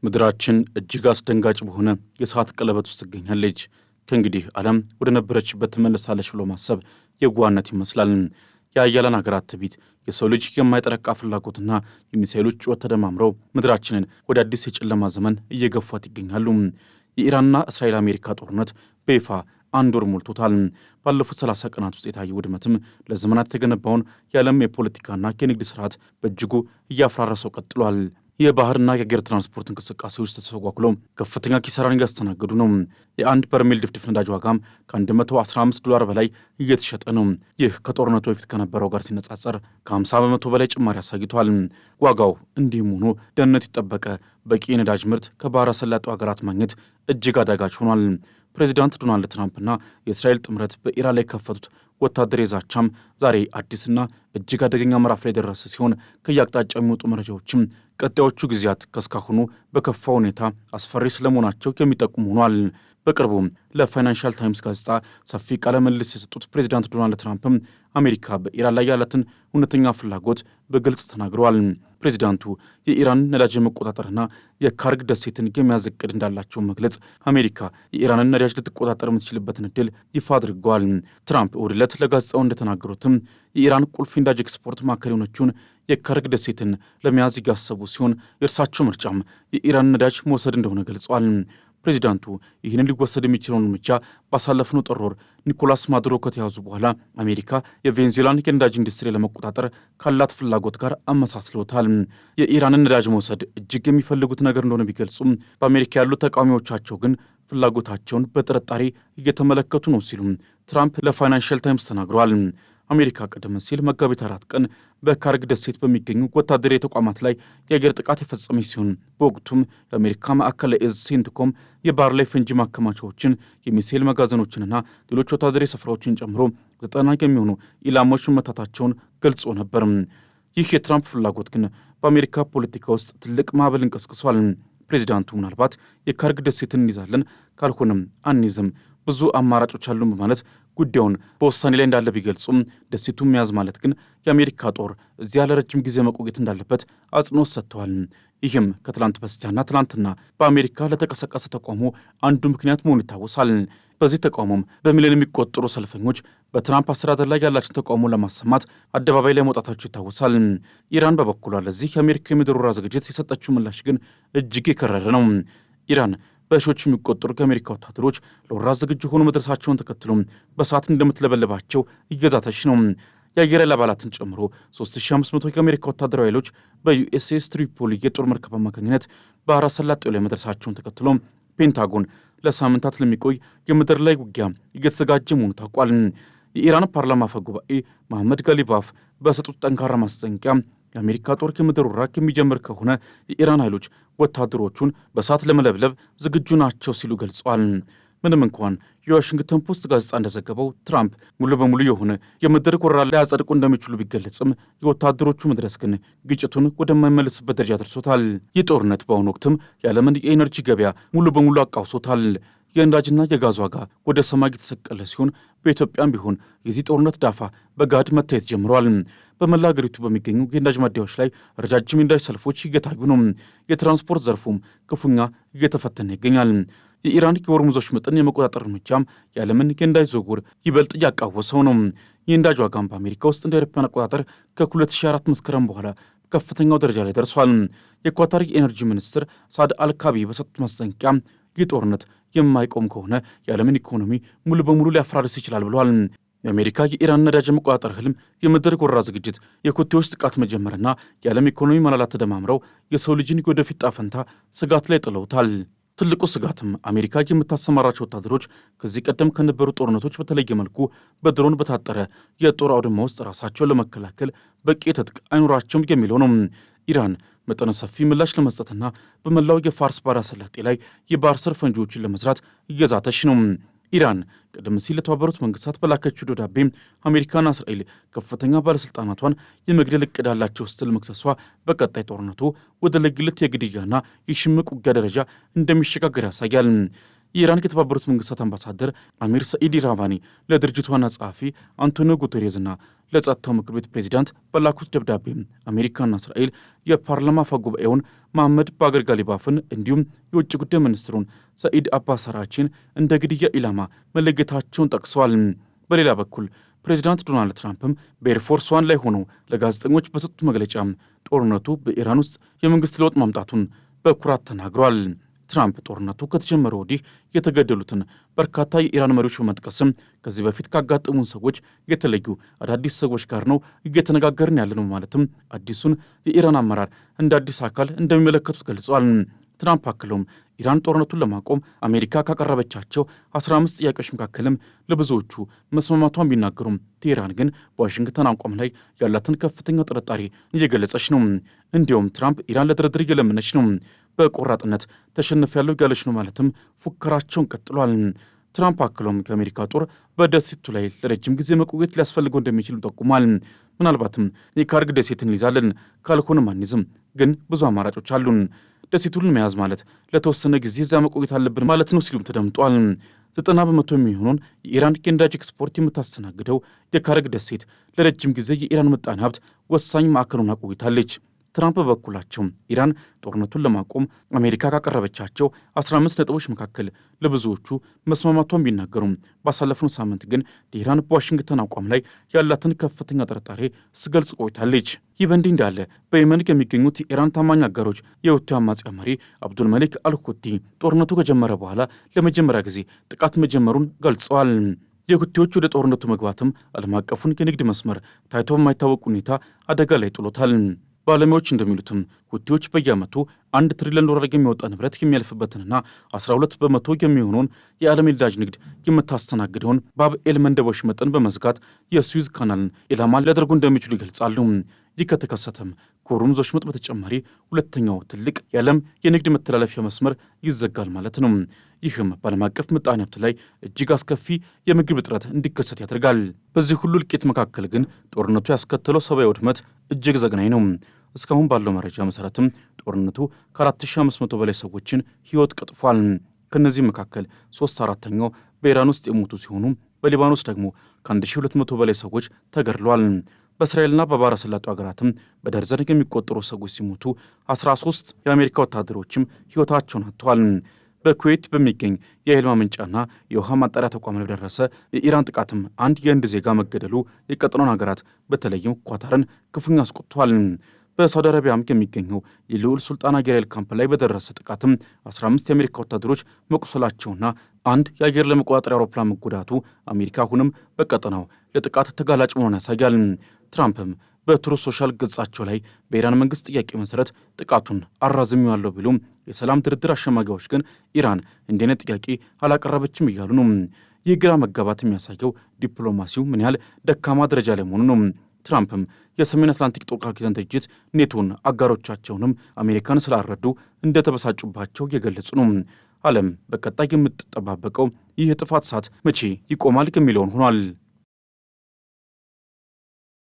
ምድራችን እጅግ አስደንጋጭ በሆነ የሰዓት ቀለበት ውስጥ ትገኛለች። ከእንግዲህ ዓለም ወደ ነበረችበት ትመለሳለች ብሎ ማሰብ የዋህነት ይመስላል። የአያላን ሀገራት ትዕቢት፣ የሰው ልጅ የማይጠረቃ ፍላጎትና የሚሳኤሎች ጩኸት ተደማምረው ምድራችንን ወደ አዲስ የጨለማ ዘመን እየገፏት ይገኛሉ። የኢራንና እስራኤል አሜሪካ ጦርነት በይፋ አንድ ወር ሞልቶታል። ባለፉት 30 ቀናት ውስጥ የታየው ውድመትም ለዘመናት የተገነባውን የዓለም የፖለቲካና የንግድ ስርዓት በእጅጉ እያፈራረሰው ቀጥሏል። የባህርና የአየር ትራንስፖርት እንቅስቃሴዎች ተስተጓጉለው ከፍተኛ ኪሳራን እያስተናገዱ ነው። የአንድ በርሜል ድፍድፍ ነዳጅ ዋጋም ከ115 በላይ እየተሸጠ ነው። ይህ ከጦርነቱ በፊት ከነበረው ጋር ሲነጻጸር ከ50 በመቶ በላይ ጭማሪ አሳይቷል። ዋጋው እንዲህም ሆኖ ደህንነት የጠበቀ በቂ የነዳጅ ምርት ከባህረ ሰላጤው ሀገራት ማግኘት እጅግ አዳጋች ሆኗል። ፕሬዚዳንት ዶናልድ ትራምፕና የእስራኤል ጥምረት በኢራን ላይ ከፈቱት ወታደራዊ ዛቻም ዛሬ አዲስና እጅግ አደገኛ ምዕራፍ ላይ ደረሰ ሲሆን ከየአቅጣጫው የሚወጡ መረጃዎችም ቀጣዮቹ ጊዜያት ከእስካሁኑ በከፋ ሁኔታ አስፈሪ ስለመሆናቸው የሚጠቁም ሆኗል። በቅርቡ ለፋይናንሻል ታይምስ ጋዜጣ ሰፊ ቃለ ምልልስ የሰጡት ፕሬዚዳንት ዶናልድ ትራምፕም አሜሪካ በኢራን ላይ ያላትን እውነተኛ ፍላጎት በግልጽ ተናግረዋል። ፕሬዚዳንቱ የኢራን ነዳጅ መቆጣጠርና የካርግ ደሴትን የሚያዝ ዕቅድ እንዳላቸው መግለጽ አሜሪካ የኢራንን ነዳጅ ልትቆጣጠር የምትችልበትን ዕድል ይፋ አድርገዋል። ትራምፕ እሁድ ዕለት ለጋዜጣው እንደተናገሩትም የኢራን ቁልፍ ነዳጅ ኤክስፖርት ማዕከል የሆነችውን የካርግ ደሴትን ለመያዝ እያሰቡ ሲሆን የእርሳቸው ምርጫም የኢራን ነዳጅ መውሰድ እንደሆነ ገልጸዋል። ፕሬዚዳንቱ ይህንን ሊወሰድ የሚችለውን እርምጃ ባሳለፍነው ጥር ወር ኒኮላስ ማዱሮ ከተያዙ በኋላ አሜሪካ የቬንዙዌላን የነዳጅ ኢንዱስትሪ ለመቆጣጠር ካላት ፍላጎት ጋር አመሳስለውታል። የኢራንን ነዳጅ መውሰድ እጅግ የሚፈልጉት ነገር እንደሆነ ቢገልጹም በአሜሪካ ያሉ ተቃዋሚዎቻቸው ግን ፍላጎታቸውን በጥርጣሬ እየተመለከቱ ነው ሲሉ ትራምፕ ለፋይናንሻል ታይምስ ተናግረዋል። አሜሪካ ቀደም ሲል መጋቢት 4 ቀን በካርግ ደሴት በሚገኙ ወታደራዊ ተቋማት ላይ የአየር ጥቃት የፈጸመች ሲሆን በወቅቱም የአሜሪካ ማዕከላዊ እዝ ሴንትኮም የባህር ላይ ፈንጂ ማከማቻዎችን፣ የሚሳኤል መጋዘኖችንና ሌሎች ወታደራዊ ስፍራዎችን ጨምሮ 90 የሚሆኑ ኢላማዎች መመታታቸውን ገልጾ ነበር። ይህ የትራምፕ ፍላጎት ግን በአሜሪካ ፖለቲካ ውስጥ ትልቅ ማዕበልን ቀስቅሷል። ፕሬዚዳንቱ ምናልባት የካርግ ደሴትን እንይዛለን፣ ካልሆነም አንይዝም፣ ብዙ አማራጮች አሉን በማለት ጉዳዩን በውሳኔ ላይ እንዳለ ቢገልጹም ደሴቱን መያዝ ማለት ግን የአሜሪካ ጦር እዚያ ለረጅም ጊዜ መቆየት እንዳለበት አጽንኦት ሰጥተዋል። ይህም ከትላንት በስቲያና ትላንትና በአሜሪካ ለተቀሰቀሰ ተቃውሞ አንዱ ምክንያት መሆኑ ይታወሳል። በዚህ ተቃውሞም በሚሊዮን የሚቆጠሩ ሰልፈኞች በትራምፕ አስተዳደር ላይ ያላቸው ተቃውሞ ለማሰማት አደባባይ ላይ መውጣታቸው ይታወሳል። ኢራን በበኩሏ ለዚህ የአሜሪካ የምድር ወረራ ዝግጅት የሰጠችው ምላሽ ግን እጅግ የከረረ ነው። ኢራን በሺዎች የሚቆጠሩ የአሜሪካ ወታደሮች ለወረራ ዝግጁ ሆኖ መድረሳቸውን ተከትሎ በሰዓት እንደምትለበልባቸው እየዛተች ነው። የአየር ኃይል አባላትን ጨምሮ 3500 የአሜሪካ ወታደራዊ ኃይሎች በዩኤስኤስ ትሪፖሊ የጦር መርከብ አማካኝነት ባህረ ሰላጤው ላይ መድረሳቸውን ተከትሎ ፔንታጎን ለሳምንታት ለሚቆይ የምድር ላይ ውጊያ እየተዘጋጀ መሆኑ ታውቋል። የኢራን ፓርላማ አፈ ጉባኤ መሐመድ ጋሊባፍ በሰጡት ጠንካራ ማስጠንቀቂያ የአሜሪካ ጦር የምድር ወረራ የሚጀምር ከሆነ የኢራን ኃይሎች ወታደሮቹን በእሳት ለመለብለብ ዝግጁ ናቸው ሲሉ ገልጸዋል። ምንም እንኳን የዋሽንግተን ፖስት ጋዜጣ እንደዘገበው ትራምፕ ሙሉ በሙሉ የሆነ የምድር ወረራ ሊያጸድቁ እንደሚችሉ ቢገለጽም የወታደሮቹ መድረስ ግን ግጭቱን ወደማይመለስበት ደረጃ ደርሶታል። ይህ ጦርነት በአሁኑ ወቅትም የዓለምን የኤነርጂ ገበያ ሙሉ በሙሉ አቃውሶታል። የነዳጅና የጋዝ ዋጋ ወደ ሰማይ የተሰቀለ ሲሆን በኢትዮጵያም ቢሆን የዚህ ጦርነት ዳፋ በጋድ መታየት ጀምረዋል። በመላ ሀገሪቱ በሚገኙ የነዳጅ ማደያዎች ላይ ረጃጅም የነዳጅ ሰልፎች እየታዩ ነው። የትራንስፖርት ዘርፉም ክፉኛ እየተፈተነ ይገኛል። የኢራን የሆርሙዞች መጠን የመቆጣጠር እርምጃም የዓለምን የነዳጅ ዝውውር ይበልጥ እያቃወሰው ነው። የነዳጅ ዋጋም በአሜሪካ ውስጥ እንደ አውሮፓውያን አቆጣጠር ከ2004 መስከረም በኋላ ከፍተኛው ደረጃ ላይ ደርሷል። የኳታር የኤነርጂ ሚኒስትር ሳድ አልካቢ በሰጡት ማስጠንቀቂያ ይህ ጦርነት የማይቆም ከሆነ የዓለምን ኢኮኖሚ ሙሉ በሙሉ ሊያፈራርስ ይችላል ብለዋል። የአሜሪካ የኢራን ነዳጅ መቆጣጠር ህልም፣ የምድር ወረራ ዝግጅት፣ የሁቲዎች ጥቃት መጀመርና የዓለም ኢኮኖሚ መላላት ተደማምረው የሰው ልጅን የወደፊት ዕጣ ፈንታ ስጋት ላይ ጥለውታል። ትልቁ ስጋትም አሜሪካ የምታሰማራቸው ወታደሮች ከዚህ ቀደም ከነበሩ ጦርነቶች በተለየ መልኩ በድሮን በታጠረ የጦር አውድማ ውስጥ ራሳቸውን ለመከላከል በቂ ትጥቅ አይኖራቸውም የሚለው ነው። ኢራን መጠነ ሰፊ ምላሽ ለመስጠትና በመላው የፋርስ ባህረ ሰላጤ ላይ የባህር ስር ፈንጂዎችን ለመስራት እየዛተች ነው። ኢራን ቀደም ሲል ለተባበሩት መንግስታት በላከችው ደብዳቤ አሜሪካና እስራኤል ከፍተኛ ባለሥልጣናቷን የመግደል ዕቅድ አላቸው ስትል መክሰሷ በቀጣይ ጦርነቱ ወደ ለየለት የግድያና የሽምቅ ውጊያ ደረጃ እንደሚሸጋገር ያሳያል። የኢራን የተባበሩት መንግስታት አምባሳደር አሚር ሰኢድ ኢራቫኒ ለድርጅቱ ዋና ጸሐፊ አንቶኒዮ ጉተሬዝና ለጸጥታው ምክር ቤት ፕሬዚዳንት በላኩት ደብዳቤ አሜሪካና እስራኤል የፓርላማ አፈ ጉባኤውን መሐመድ ባገር ጋሊባፍን እንዲሁም የውጭ ጉዳይ ሚኒስትሩን ሰኢድ አባስ አራግቺን እንደ ግድያ ኢላማ መለየታቸውን ጠቅሰዋል። በሌላ በኩል ፕሬዚዳንት ዶናልድ ትራምፕም በኤርፎርስ ዋን ላይ ሆነው ለጋዜጠኞች በሰጡት መግለጫ ጦርነቱ በኢራን ውስጥ የመንግስት ለውጥ ማምጣቱን በኩራት ተናግረዋል። ትራምፕ ጦርነቱ ከተጀመረ ወዲህ የተገደሉትን በርካታ የኢራን መሪዎች በመጥቀስም ከዚህ በፊት ካጋጠሙን ሰዎች የተለዩ አዳዲስ ሰዎች ጋር ነው እየተነጋገርን ያለነው ማለትም አዲሱን የኢራን አመራር እንደ አዲስ አካል እንደሚመለከቱት ገልጸዋል። ትራምፕ አክለውም ኢራን ጦርነቱን ለማቆም አሜሪካ ካቀረበቻቸው 15 ጥያቄዎች መካከልም ለብዙዎቹ መስማማቷን ቢናገሩም ቴህራን ግን በዋሽንግተን አቋም ላይ ያላትን ከፍተኛ ጥርጣሬ እየገለጸች ነው። እንዲሁም ትራምፕ ኢራን ለድርድር እየለመነች ነው፣ በቆራጥነት ተሸንፊያለሁ ያለች ነው ማለትም ፉከራቸውን ቀጥሏል። ትራምፕ አክለውም ከአሜሪካ ጦር በደሴቱ ላይ ለረጅም ጊዜ መቆየት ሊያስፈልገው እንደሚችሉ ጠቁሟል። ምናልባትም የካርግ ደሴትን እንይዛለን፣ ካልሆነም አንይዝም፣ ግን ብዙ አማራጮች አሉን። ደሴቱን መያዝ ማለት ለተወሰነ ጊዜ እዛ መቆየት አለብን ማለት ነው ሲሉም ተደምጧል። 90% የሚሆነውን የኢራን የነዳጅ ኤክስፖርት የምታስተናግደው የካርግ ደሴት ለረጅም ጊዜ የኢራን ምጣኔ ሀብት ወሳኝ ማዕከል ሆና ቆይታለች። ትራምፕ በበኩላቸው ኢራን ጦርነቱን ለማቆም አሜሪካ ካቀረበቻቸው 15 ነጥቦች መካከል ለብዙዎቹ መስማማቷን ቢናገሩም ባሳለፍነው ሳምንት ግን ቴህራን በዋሽንግተን አቋም ላይ ያላትን ከፍተኛ ጥርጣሬ ስገልጽ ቆይታለች። ይህ በእንዲህ እንዳለ በየመን የሚገኙት የኢራን ታማኝ አጋሮች የሁቲ አማጽያን መሪ አብዱል መሊክ አልሁቲ ጦርነቱ ከጀመረ በኋላ ለመጀመሪያ ጊዜ ጥቃት መጀመሩን ገልጸዋል። የሁቲዎች ወደ ጦርነቱ መግባትም ዓለም አቀፉን የንግድ መስመር ታይቶ በማይታወቅ ሁኔታ አደጋ ላይ ጥሎታል። ባለሙያዎች እንደሚሉትም ሁቲዎች በየዓመቱ 1 ትሪሊዮን ዶላር የሚወጣ ንብረት የሚያልፍበትንና 12 በመቶ የሚሆነውን የዓለም የነዳጅ ንግድ የምታስተናግደውን ባብ ኤል መንደቦች መጠን በመዝጋት የስዊዝ ካናልን ኢላማ ሊያደርጉ እንደሚችሉ ይገልጻሉ። ይህ ከተከሰተም ከሆርሙዝ ወሽመጥ በተጨማሪ ሁለተኛው ትልቅ የዓለም የንግድ መተላለፊያ መስመር ይዘጋል ማለት ነው። ይህም በዓለም አቀፍ ምጣኔ ሀብት ላይ እጅግ አስከፊ የምግብ እጥረት እንዲከሰት ያደርጋል። በዚህ ሁሉ እልቂት መካከል ግን ጦርነቱ ያስከተለው ሰብአዊ ውድመት እጅግ ዘግናኝ ነው። እስካሁን ባለው መረጃ መሰረትም ጦርነቱ ከ4500 በላይ ሰዎችን ሕይወት ቀጥፏል። ከነዚህ መካከል 3/4ኛው በኢራን ውስጥ የሞቱ ሲሆኑ በሊባኖስ ደግሞ ከ1200 በላይ ሰዎች ተገድለዋል። በእስራኤልና በባሕረ ሰላጤው ሀገራትም በደርዘን የሚቆጠሩ ሰዎች ሲሞቱ 13 የአሜሪካ ወታደሮችም ሕይወታቸውን አጥተዋል። በኩዌት በሚገኝ የኃይል ማመንጫና የውሃ ማጣሪያ ተቋም ላይ በደረሰ የኢራን ጥቃትም አንድ የህንድ ዜጋ መገደሉ የቀጠናውን ሀገራት በተለይም ኳታርን ክፉኛ አስቆጥቷል። በሳውዲ አረቢያም የሚገኘው የልዑል ሱልጣን አየር ኃይል ካምፕ ላይ በደረሰ ጥቃትም 15 የአሜሪካ ወታደሮች መቁሰላቸውና አንድ የአየር ለመቆጣጠሪያ አውሮፕላን መጎዳቱ አሜሪካ አሁንም በቀጠናው ለጥቃት ተጋላጭ መሆኗን ያሳያል። ትራምፕም በትሩዝ ሶሻል ገጻቸው ላይ በኢራን መንግስት ጥያቄ መሰረት ጥቃቱን አራዝሜዋለሁ ቢሉም የሰላም ድርድር አሸማጊዎች ግን ኢራን እንዲህ ዓይነት ጥያቄ አላቀረበችም እያሉ ነው። ይህ ግራ መጋባት የሚያሳየው ዲፕሎማሲው ምን ያህል ደካማ ደረጃ ላይ መሆኑ ነው። ትራምፕም የሰሜን አትላንቲክ ጦር ቃል ኪዳን ድርጅት ኔቶን አጋሮቻቸውንም አሜሪካን ስላልረዱ እንደተበሳጩባቸው እየገለጹ ነው። ዓለም በቀጣይ የምትጠባበቀው ይህ የጥፋት እሳት መቼ ይቆማል የሚለውን ሆኗል።